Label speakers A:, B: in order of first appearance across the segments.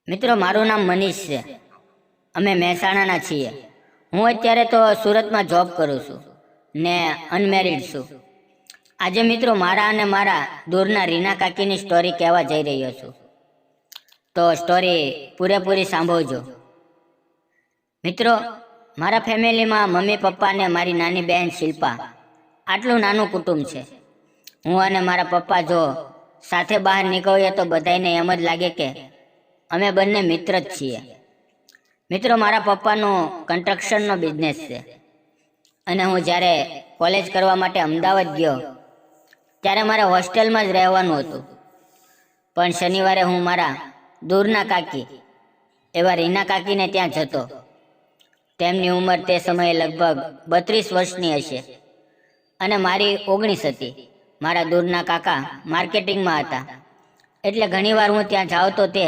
A: મિત્રો, મારું નામ મનીષ છે. અમે મહેસાણાના છીએ. હું અત્યારે તો સુરતમાં જોબ કરું છું ને અનમેરિડ છું. આજે મિત્રો મારા અને મારા દૂરના રીના કાકીની સ્ટોરી કહેવા જઈ રહ્યો છું. તો સ્ટોરી પૂરેપૂરી સાંભળજો. મિત્રો, મારા ફેમિલીમાં મમ્મી પપ્પા અને મારી નાની બહેન શિલ્પા, આટલું નાનું કુટુંબ છે. હું અને મારા પપ્પા જો સાથે બહાર નીકળીએ તો બધાને એમ જ લાગે કે અમે બંને મિત્ર જ છીએ. મિત્રો, મારા પપ્પાનો કન્સ્ટ્રક્શનનો બિઝનેસ છે અને હું જ્યારે કોલેજ કરવા માટે અમદાવાદ ગયો ત્યારે મારે હોસ્ટેલમાં જ રહેવાનું હતું. પણ શનિવારે હું મારા દૂરના કાકી એવા રીના કાકીને ત્યાં જતો. તેમની ઉંમર તે સમયે લગભગ 32 વર્ષની હશે અને મારી 19 હતી. મારા દૂરના કાકા માર્કેટિંગમાં હતા, એટલે ઘણીવાર હું ત્યાં જાઉં તો તે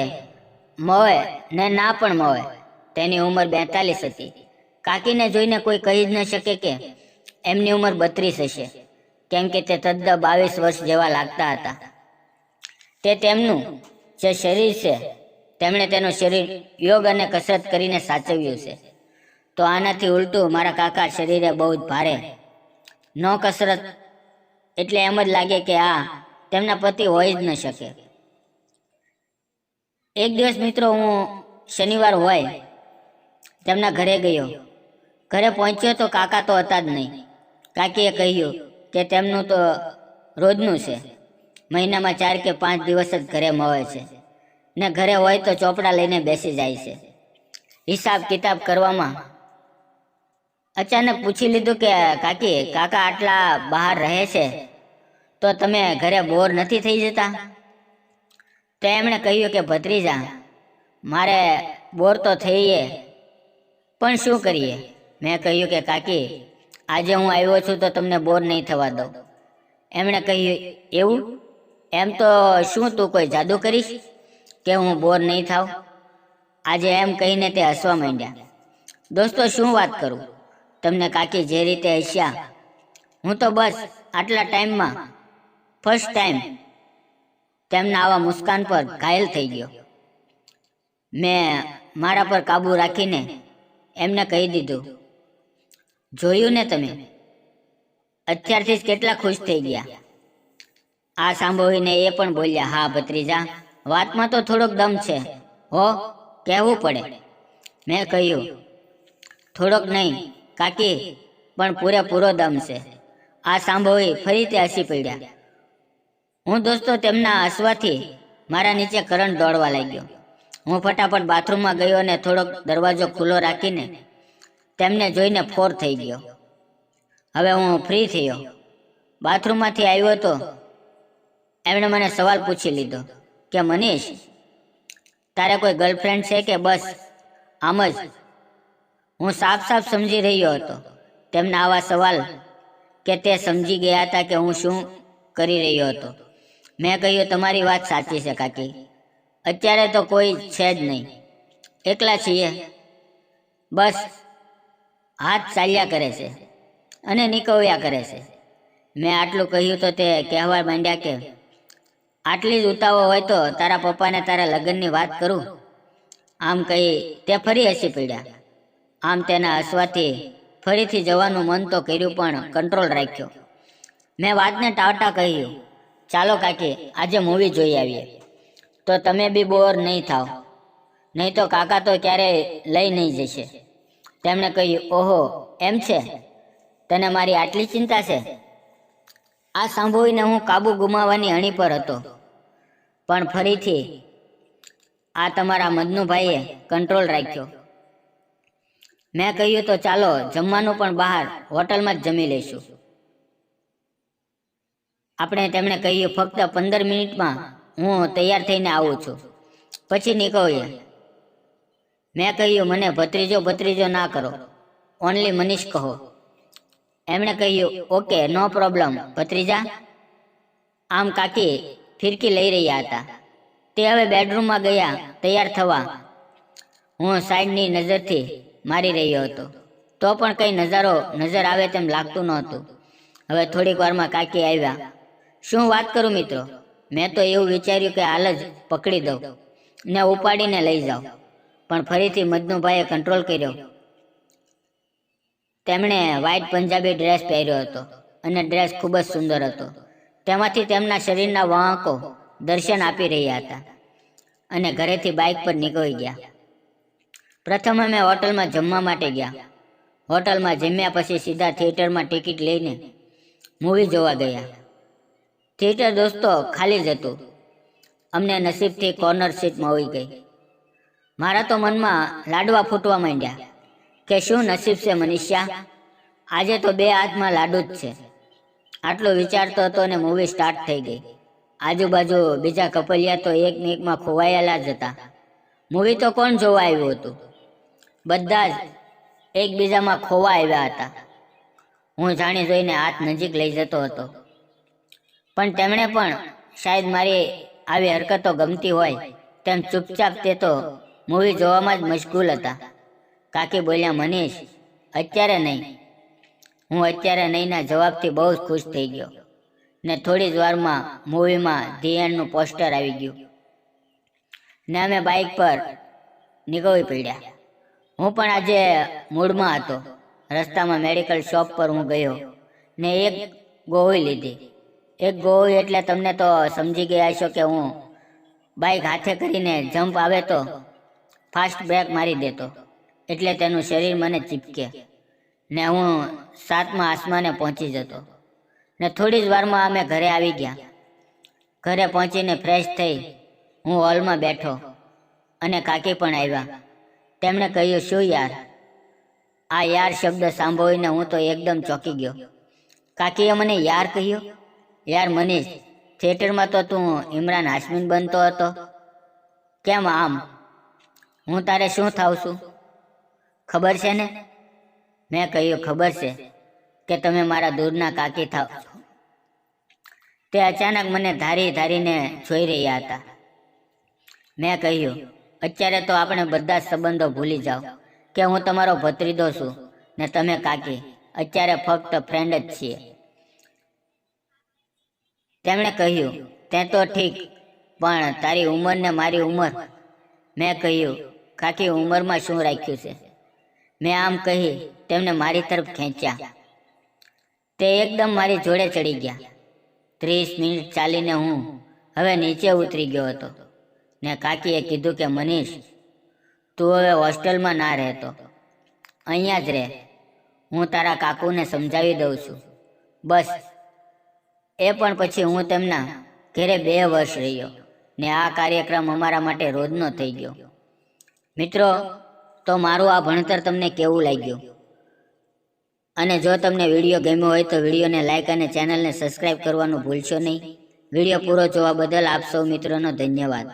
A: મળે ને ના પણ મળે. તેની ઉંમર 42 હતી. કાકીને જોઈને કોઈ કહી જ ન શકે કે એમની ઉંમર 32 હશે, કેમ કે તે તદ્દન 22 વર્ષ જેવા લાગતા હતા. તે તેમનું જે શરીર છે તેમણે તેનું શરીર યોગ અને કસરત કરીને સાચવ્યું છે. તો આનાથી ઉલટું મારા કાકા શરીરે બહુ જ ભારે, ન કસરત, એટલે એમ જ લાગે કે આ તેમના પતિ હોય જ ન શકે. એક દિવસ મિત્રો, હું શનિવાર હોય તેમના ઘરે ગયો. ઘરે પહોંચ્યો તો કાકા તો હતા જ નહીં. કાકીએ કહ્યું કે તેમનું તો રોજનું છે, મહિનામાં 4 કે 5 દિવસ જ ઘરે મળે છે ને ઘરે હોય તો ચોપડા લઈને બેસી જાય છે. હિસાબ કિતાબ કરવામાં અચાનક પૂછી લીધું કે કાકા આટલા બહાર રહે છે તો તમે ઘરે બોર નથી થઈ જતા? તો એમણે કહ્યું કે ભત્રીજા, મારે બોર તો થઈએ, પણ શું કરીએ? મેં કહ્યું કે કાકી, આજે હું આવ્યો છું તો તમને બોર નહીં થવા દઉં. એમણે કહ્યું, એવું? એમ તો શું તું કોઈ જાદુ કરીશ કે હું બોર નહીં થાવ? આજે એમ કહીને તે હસવા માંડ્યા. દોસ્તો, શું વાત કરું તમને, કાકી જે રીતે હસ્યા, હું તો બસ આટલા ટાઈમમાં ફર્સ્ટ ટાઈમ તેમના આવા મુસ્કાન પર ઘાયલ થઈ ગયો. મેં મારા પર કાબુ રાખીને એમને કહી દીધું, જોયું ને તમે, અત્યારથી જ કેટલા ખુશ થઈ ગયા. આ સાંભળીને એ પણ બોલ્યા, હા ભત્રીજા, વાતમાં તો થોડોક દમ છે હો, કહેવું પડે. મેં કહ્યું, થોડોક નહીં કાકી, પણ પૂરેપૂરો દમ છે. આ સાંભળી ફરી તે હસી પડ્યા. હું દોસ્તો, તેમના હસવાથી મારા નીચે કરંટ દોડવા લાગ્યો. હું ફટાફટ બાથરૂમમાં ગયો અને થોડોક દરવાજો ખુલ્લો રાખીને તેમને જોઈને ફોર થઈ ગયો. હવે હું ફ્રી થયો. બાથરૂમમાંથી આવ્યો તો એમણે મને સવાલ પૂછી લીધો કે મનીષ, તારે કોઈ ગર્લફ્રેન્ડ છે કે બસ આમ જ? હું સાફ સમજી રહ્યો હતો તેમના આવા સવાલ કે તે સમજી ગયા હતા કે હું શું કરી રહ્યો હતો. મેં કહ્યું, તમારી વાત સાચી છે કાકી, અત્યારે તો કોઈ છે જ નહીં, એકલા છીએ. બસ હાથ ચાલ્યા કરે છે અને નીકળ્યા કરે છે. મેં આટલું કહ્યું તો તે કહેવા માંડ્યા કે આટલી જ ઉતાવળ હોય તો તારા પપ્પાને તારા લગ્નની વાત કરું. આમ કહી તે ફરી હસી પડ્યા. આમ તેના હસવાથી ફરીથી જવાનું મન તો કર્યું, પણ કંટ્રોલ રાખ્યો. મેં વાતને ટાળતા કહ્યું, ચાલો કાકી, આજે મૂવી જોઈ આવીએ, તો તમે બી બોર નહીં થાવ, નહીં તો કાકા તો ક્યારેય લઈ નહીં જશે. તેમણે કહ્યું, ઓહો, એમ છે, તને મારી આટલી ચિંતા છે? આ સાંભળીને હું કાબુ ગુમાવવાની અણી પર હતો, પણ ફરીથી આ તમારા મદનુભાઈએ કંટ્રોલ રાખ્યો. મેં કહ્યું, તો ચાલો જમવાનું પણ બહાર હોટલમાં જ જમી લઈશું આપણે. તેમણે કહ્યું, ફક્ત 15 મિનિટમાં હું તૈયાર થઈને આવું છું, પછી નીકળીએ. મેં કહ્યું, મને ભત્રીજો ના કરો, ઓનલી મનીષ કહો. એમણે કહ્યું, ઓકે, નો પ્રોબ્લેમ ભત્રીજા. આમ કાકી ફિરકી લઈ રહ્યા હતા. તે હવે બેડરૂમમાં ગયા તૈયાર થવા. હું સાઈડની નજરથી મારી રહ્યો હતો, તો પણ કંઈ નજર આવે તેમ લાગતું નહોતું. હવે થોડીક વારમાં કાકી આવ્યા. શું વાત કરું મિત્રો, મેં તો એવું વિચાર્યું કે હાલ જ પકડી દઉં, ને ઉપાડીને લઈ જાઓ. પણ ફરીથી મજનુભાઈએ કંટ્રોલ કર્યો. તેમણે વ્હાઇટ પંજાબી ડ્રેસ પહેર્યો હતો અને ડ્રેસ ખૂબ જ સુંદર હતો. તેમાંથી તેમના શરીરના વાહકો દર્શન આપી રહ્યા હતા અને ઘરેથી બાઇક પર નીકળી ગયા. પ્રથમ અમે હોટલમાં જમવા માટે ગયા. હોટલમાં જમ્યા પછી સીધા થિયેટરમાં ટિકિટ લઈને મૂવી જોવા ગયા. થિયેટર દોસ્તો ખાલી જ હતું. અમને નસીબથી કોર્નર સીટ મળી ગઈ. મારા તો મનમાં લાડવા ફૂટવા માંડ્યા કે શું નસીબ છે મનીષા, આજે તો 2 હાથમાં લાડુ જ છે. આટલું વિચારતો હતો અને મૂવી સ્ટાર્ટ થઈ ગઈ. આજુબાજુ બીજા કપલિયા તો એકમાં ખોવાયેલા જ હતા. મૂવી તો કોણ જોવા આવ્યું હતું? બધા જ એકબીજામાં ખોવા આવ્યા હતા. હું જાણી જોઈને હાથ નજીક લઈ જતો હતો, પણ તેમણે પણ શાયદ મારી આવી હરકતો ગમતી હોય તેમ ચૂપચાપ તે તો મૂવી જોવામાં જ મશગુલ હતા. કાકી બોલ્યા, મનીષ અત્યારે નહીં. હું અત્યારે નહીંના જવાબથી બહુ જ ખુશ થઈ ગયો ને થોડી જ વારમાં મૂવીમાં ધી એન્ડનું પોસ્ટર આવી ગયું ને અમે બાઇક પર નીકળી પડ્યા. હું પણ આજે મૂડમાં હતો. રસ્તામાં મેડિકલ શોપ પર હું ગયો ને એક ગોળી લીધી. એક ગોળી એટલે તમને તો સમજી ગયા છો કે હું બાઇક હાથે કરીને જમ્પ આવે તો ફાસ્ટ બ્રેક મારી દેતો એટલે તેનું શરીર મને ચીપકે ને હું 7મા આસમાને પહોંચી જતો ને થોડી જ વારમાં અમે ઘરે આવી ગયા. ઘરે પહોંચીને ફ્રેશ થઈ હું હોલમાં બેઠો અને કાકી પણ આવ્યા. તેમણે કહ્યું, શું યાર? આ યાર શબ્દ સાંભળીને હું તો એકદમ ચોંકી ગયો. કાકીએ મને યાર કહ્યું? યાર મનીષ, થિયેટરમાં તો તું ઇમરાન હાશમીન બનતો હતો. કેમ આમ? હું તારે શું થાઉં છું ખબર છે ને? મેં કહ્યું, ખબર છે કે તમે મારા દૂરના કાકી થાવ છો. તે અચાનક મને ધારીને જોઈ રહ્યા હતા. મેં કહ્યું, અત્યારે તો આપણે બધા સંબંધો ભૂલી જાઓ કે હું તમારો ભત્રીજો છું ને તમે કાકી. અત્યારે ફક્ત ફ્રેન્ડ જ છીએ. તેમણે કહ્યું, તે તો ઠીક, પણ તારી ઉંમર ને મારી ઉંમર? મેં કહ્યું, કાકી ઉંમરમાં શું રાખ્યું છે? મેં આમ કહી તેમને મારી તરફ ખેંચ્યા. તે એકદમ મારી જોડે ચડી ગયા. 30 મિનિટ ચાલીને હું હવે નીચે ઉતરી ગયો હતો ને કાકીએ કીધું કે મનીષ, તું હવે હોસ્ટેલમાં ના રહેતો, અહીંયા જ રહે. હું તારા કાકુને સમજાવી દઉં છું. બસ. એ પણ પછી હું તેમના ઘરે 2 વર્ષ રહ્યો ને આ કાર્યક્રમ અમારા માટે રોજનો થઈ ગયો. મિત્રો, તો મારું આ ભણતર તમને કેવું લાગ્યું? અને જો તમને વિડીયો ગમ્યો હોય તો વિડીયોને લાઇક અને ચેનલને સબસ્ક્રાઈબ કરવાનું ભૂલશો નહીં. વિડીયો પૂરો જોવા બદલ આપ સૌ મિત્રોનો ધન્યવાદ.